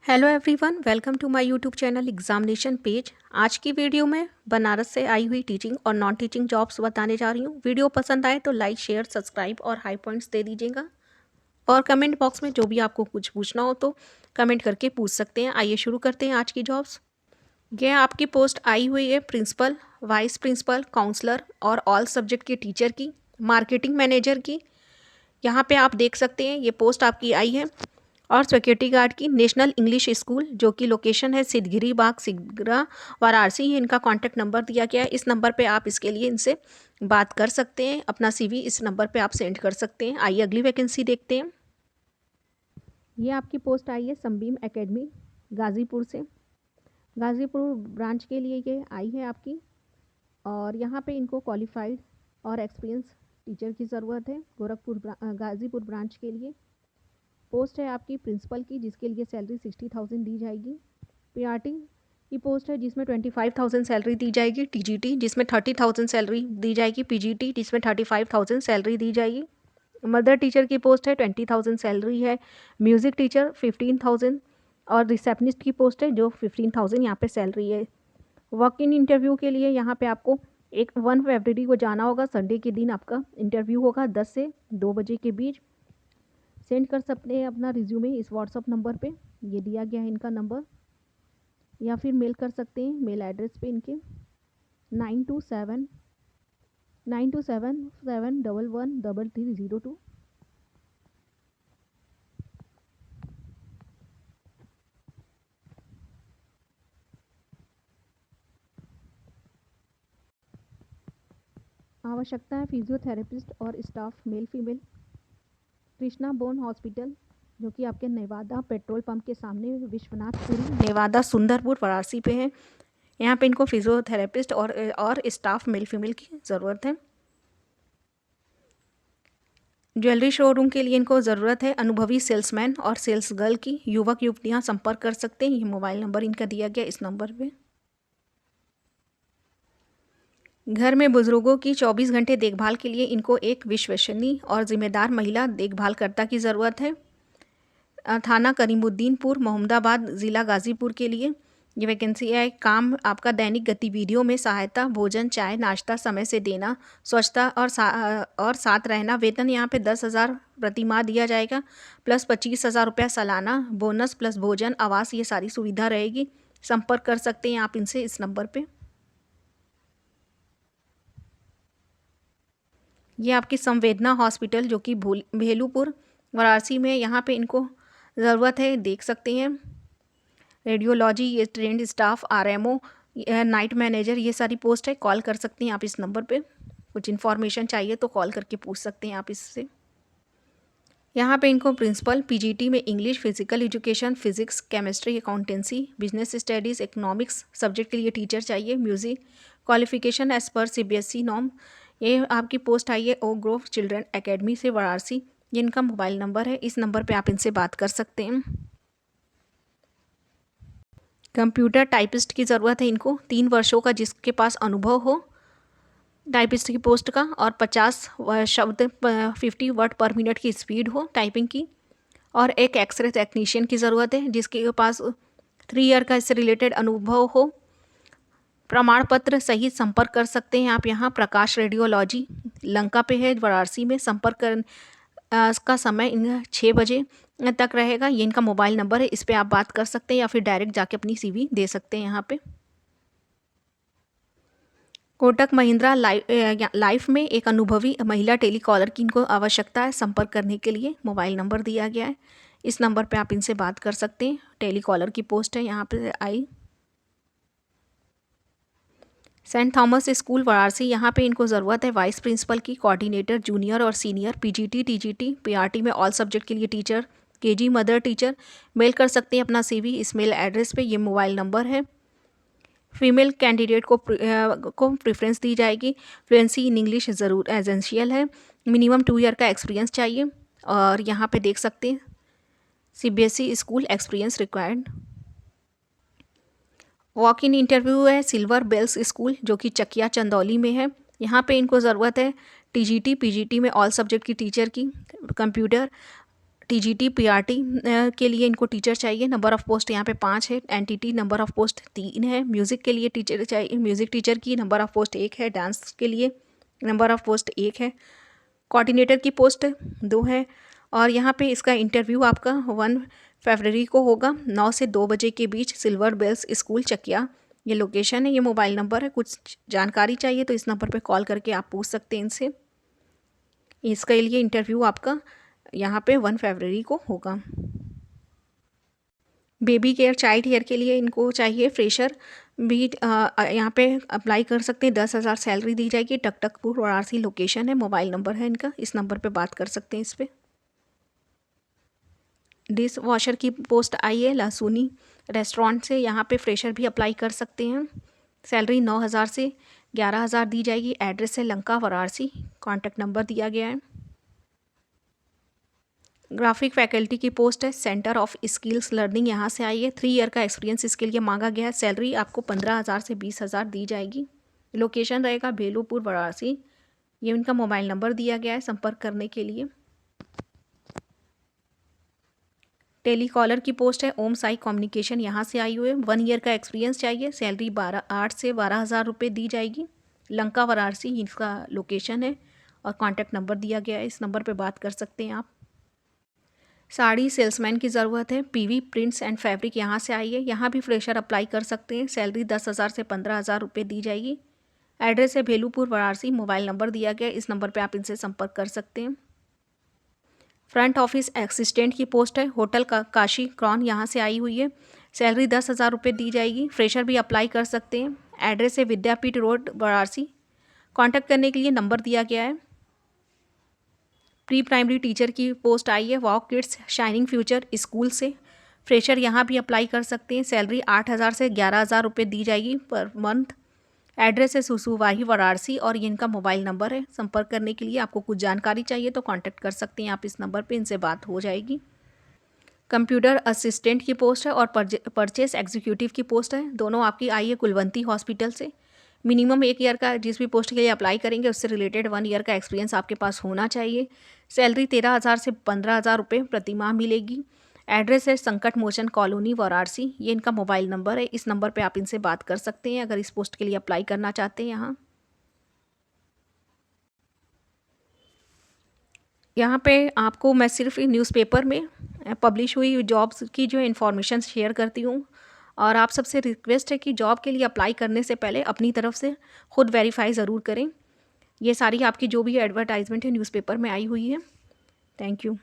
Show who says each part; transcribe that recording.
Speaker 1: Hello everyone, welcome to my YouTube channel examination page. आज की video में बनारस से आई हुई टीचिंग और नॉन टीचिंग जॉब्स बताने जा रही हूँ। वीडियो पसंद आए तो लाइक, शेयर, सब्सक्राइब और हाई पॉइंट्स दे दीजिएगा। और कमेंट बॉक्स में जो भी आपको कुछ पूछना हो तो कमेंट करके पूछ सकते हैं। आइए शुरू करते हैं आज की जॉब्स। यह आपकी पोस्ट आई हुई है प्रिंसिपल, वाइस प्रिंसिपल, काउंसलर और ऑल सब्जेक्ट के टीचर की, मार्केटिंग मैनेजर की। यहाँ पे आप देख सकते हैं ये पोस्ट आपकी आई है। और सिक्योरिटी गार्ड की नेशनल इंग्लिश स्कूल, जो कि लोकेशन है सिद्धगिरी बाग, सिगरा, वाराणसी। ये इनका कॉन्टैक्ट नंबर दिया गया है। इस नंबर पे आप इसके लिए इनसे बात कर सकते हैं। अपना सीवी इस नंबर पे आप सेंड कर सकते हैं। आइए अगली वैकेंसी देखते हैं। ये आपकी पोस्ट आई है संबीम एकेडमी, गाज़ीपुर से। गाज़ीपुर ब्रांच के लिए ये आई है आपकी। और यहाँ पे इनको क्वालिफाइड और एक्सपीरियंस टीचर की ज़रूरत है गाज़ीपुर ब्रांच के लिए। पोस्ट है आपकी प्रिंसिपल की, जिसके लिए सैलरी 60,000 दी जाएगी। पीआरटी की पोस्ट है जिसमें 25,000 सैलरी दी जाएगी। टीजीटी जिसमें 30,000 सैलरी दी जाएगी। पीजीटी जिसमें 35,000 सैलरी दी जाएगी। मदर टीचर की पोस्ट है 20,000 सैलरी है। म्यूज़िक टीचर 15,000 और रिसेप्शनिस्ट की पोस्ट है जो 15,000 यहाँ पे सैलरी है। वॉक इन इंटरव्यू के लिए यहाँ पे आपको 1 फरवरी को जाना होगा। संडे के दिन आपका इंटरव्यू होगा 10 से 2 बजे के बीच। सेंड कर सकते हैं अपना रिज्यूमे इस व्हाट्सअप नंबर पे, ये दिया गया है इनका नंबर, या फिर मेल कर सकते हैं मेल एड्रेस पे इनके 927927113302। आवश्यकता है फिजियोथेरेपिस्ट और staff male female. Krishna bone hospital, जो कि आपके नेवादा पेट्रोल पंप के सामने, विश्वनाथपुरी नेवादा, सुंदरपुर, वाराणसी पे है। यहाँ पे इनको फिजियोथेरेपिस्ट और स्टाफ मेल फीमेल की ज़रूरत है। ज्वेलरी शोरूम के लिए इनको ज़रूरत है अनुभवी सेल्समैन और सेल्स गर्ल की। युवक युवतियाँ संपर्क कर सकते हैं। ये मोबाइल नंबर इनका दिया गया इस नंबर पे। घर में बुजुर्गों की 24 घंटे देखभाल के लिए इनको एक विश्वसनीय और जिम्मेदार महिला देखभालकर्ता की ज़रूरत है। थाना करीमुद्दीनपुर, मोहम्मदाबाद, ज़िला गाज़ीपुर के लिए ये वैकेंसी है। काम आपका दैनिक गतिविधियों में सहायता, भोजन, चाय, नाश्ता समय से देना, स्वच्छता और साथ रहना। वेतन यहाँ पे 10,000 प्रति माह दिया जाएगा, प्लस 25,000 रुपया सालाना बोनस, प्लस भोजन, आवास, ये सारी सुविधा रहेगी। संपर्क कर सकते हैं आप इनसे इस नंबर पे। ये आपकी संवेदना हॉस्पिटल, जो कि भेलूपुर, वाराणसी में, यहाँ पे इनको ज़रूरत है, देख सकते हैं। रेडियोलॉजी, ये trend staff, RMO, night manager, ये सारी पोस्ट है। कॉल कर सकते हैं आप इस नंबर पे। कुछ इन्फॉर्मेशन चाहिए तो कॉल करके पूछ सकते हैं आप इससे। यहाँ पे इनको प्रिंसिपल, पीजीटी में English, physical education, physics, chemistry, accountancy, business studies, economics subject के लिए टीचर चाहिए। Music qualification as per CBSE norm. ये आपकी पोस्ट आई है ओ ग्रोव चिल्ड्रन एकेडमी से, वाराणसी। ये इनका मोबाइल नंबर है, इस नंबर पे आप इनसे बात कर सकते हैं। कंप्यूटर टाइपिस्ट की ज़रूरत है इनको, 3 वर्षों का जिसके पास अनुभव हो टाइपिस्ट की पोस्ट का, और 50 शब्द 50 वर्ड पर मिनट की स्पीड हो टाइपिंग की। और एक एक्सरे टेक्नीशियन की ज़रूरत है जिसके पास 3 ईयर का इससे रिलेटेड अनुभव हो। प्रमाण पत्र सहित संपर्क कर सकते हैं आप। यहाँ प्रकाश रेडियोलॉजी लंका पे है, वाराणसी में। संपर्क कर इसका समय 6 बजे तक रहेगा। ये इनका मोबाइल नंबर है, इस पर आप बात कर सकते हैं या फिर डायरेक्ट जाके अपनी सीवी दे सकते हैं यहाँ पे। कोटक महिंद्रा लाइफ में एक अनुभवी महिला टेलीकॉलर की इनको आवश्यकता है। संपर्क करने के लिए मोबाइल नंबर दिया गया है, इस नंबर पे आप इनसे बात कर सकते हैं। टेलीकॉलर की पोस्ट है यहाँ पे आई। सेंट थॉमस स्कूल, वाराणसी, यहाँ पे इनको ज़रूरत है वाइस प्रिंसिपल की, कोऑर्डिनेटर जूनियर और सीनियर, पीजीटी, टीजीटी, पीआरटी में ऑल सब्जेक्ट के लिए teacher, KG mother teacher. Mail कर सकते हैं अपना सीवी इस मेल एड्रेस पे, ये मोबाइल नंबर है। फीमेल कैंडिडेट को प्रेफरेंस दी जाएगी। फ्लुएंसी इन इंग्लिश ज़रूर एसेंशियल है। मिनिमम 2 ईयर का एक्सपीरियंस चाहिए। और यहाँ पे देख सकते हैं CBSE school experience required. Walk in interview है सिल्वर बेल्स स्कूल, जो कि चकिया चंदौली में है। यहाँ पे इनको ज़रूरत है टीजीटी, पीजीटी में ऑल सब्जेक्ट की टीचर की, कंप्यूटर टीजीटी पीआरटी के लिए इनको टीचर चाहिए। नंबर ऑफ़ पोस्ट यहाँ पे 5 है। एनटीटी नंबर ऑफ़ पोस्ट 3 है। म्यूज़िक के लिए टीचर चाहिए, म्यूज़िक टीचर की नंबर ऑफ़ पोस्ट 1 है। डांस के लिए नंबर ऑफ़ पोस्ट 1 है। कोऑर्डिनेटर की पोस्ट 2 है। और यहाँ पे इसका इंटरव्यू आपका 1 फरवरी को होगा 9 से 2 बजे के बीच, सिल्वर बेल्स स्कूल चकिया ये लोकेशन है। ये मोबाइल नंबर है। कुछ जानकारी चाहिए तो इस नंबर पे कॉल करके आप पूछ सकते हैं इनसे। इसके लिए इंटरव्यू आपका यहाँ पे 1 फरवरी को होगा। बेबी केयर चाइल्ड केयर के लिए इनको चाहिए फ्रेशर भी यहाँ पे अप्लाई कर सकते हैं। 10,000 सैलरी दी जाएगी। टकटकपुर वाराणसी लोकेशन है। मोबाइल नंबर है इनका, इस नंबर पे बात कर सकते हैं इस पर। डिश वॉशर की पोस्ट आई है लहसुनी रेस्टोरेंट से। यहाँ पे फ्रेशर भी अप्लाई कर सकते हैं। सैलरी 9,000 से 11,000 दी जाएगी। एड्रेस है लंका वाराणसी। कॉन्टैक्ट नंबर दिया गया है। ग्राफिक फैकल्टी की पोस्ट है सेंटर ऑफ स्किल्स लर्निंग, यहाँ से आई है। 3 ईयर का एक्सपीरियंस इसके लिए मांगा गया है। सैलरी आपको 15,000 से 20,000 दी जाएगी। लोकेशन रहेगा बेलूपुर वाराणसी। ये उनका मोबाइल नंबर दिया गया है संपर्क करने के लिए। टेलीकॉलर की पोस्ट है ओम साई कम्युनिकेशन, यहाँ से आई हुई है। 1 ईयर का एक्सपीरियंस चाहिए। सैलरी 8 से 12,000 रुपये दी जाएगी। लंका वाराणसी इसका लोकेशन है और कॉन्टैक्ट नंबर दिया गया है, इस नंबर पे बात कर सकते हैं आप। साड़ी सेल्समैन की ज़रूरत है। पीवी प्रिंट्स एंड फैब्रिक यहाँ से आई है। यहाँ भी फ्रेशर अप्लाई कर सकते हैं। सैलरी 10,000 से 15,000 रुपये दी जाएगी। एड्रेस है बेलूपुर वाराणसी। मोबाइल नंबर दिया गया है, इस नंबर पे आप इनसे संपर्क कर सकते हैं। फ्रंट ऑफिस असिस्टेंट की पोस्ट है होटल का काशी क्रॉन, यहाँ से आई हुई है। सैलरी 10,000 रुपये दी जाएगी। फ्रेशर भी अप्लाई कर सकते हैं। एड्रेस है विद्यापीठ रोड वाराणसी। कॉन्टैक्ट करने के लिए नंबर दिया गया है। प्री प्राइमरी टीचर की पोस्ट आई है walk kids shining future school से। फ्रेशर यहाँ भी अप्लाई कर सकते हैं। सैलरी 8,000 से 11,000 रुपये दी जाएगी पर मंथ। एड्रेस है सुसुवाही वाराणसी और ये इनका मोबाइल नंबर है। संपर्क करने के लिए आपको कुछ जानकारी चाहिए तो कांटेक्ट कर सकते हैं आप इस नंबर पे, इनसे बात हो जाएगी। कंप्यूटर असिस्टेंट की पोस्ट है और परचेस एग्जीक्यूटिव की पोस्ट है। दोनों आपकी आई है कुलवंती हॉस्पिटल से। मिनिमम 1 ईयर का जिस भी पोस्ट के लिए अप्लाई करेंगे उससे रिलेटेड 1 ईयर का एक्सपीरियंस आपके पास होना चाहिए। सैलरी 13,000 से 15,000 रुपये प्रति माह मिलेगी। एड्रेस है संकट मोचन कॉलोनी वाराणसी। ये इनका मोबाइल नंबर है, इस नंबर पे आप इनसे बात कर सकते हैं अगर इस पोस्ट के लिए अप्लाई करना चाहते हैं। यहाँ पे आपको मैं सिर्फ न्यूज़पेपर में पब्लिश हुई जॉब्स की जो इन्फॉर्मेशन शेयर करती हूँ और आप सबसे रिक्वेस्ट है कि जॉब के लिए अप्लाई करने से पहले अपनी तरफ से खुद वेरीफाई ज़रूर करें। ये सारी आपकी जो भी एडवर्टाइजमेंट है न्यूज़पेपर में आई हुई है। Thank you.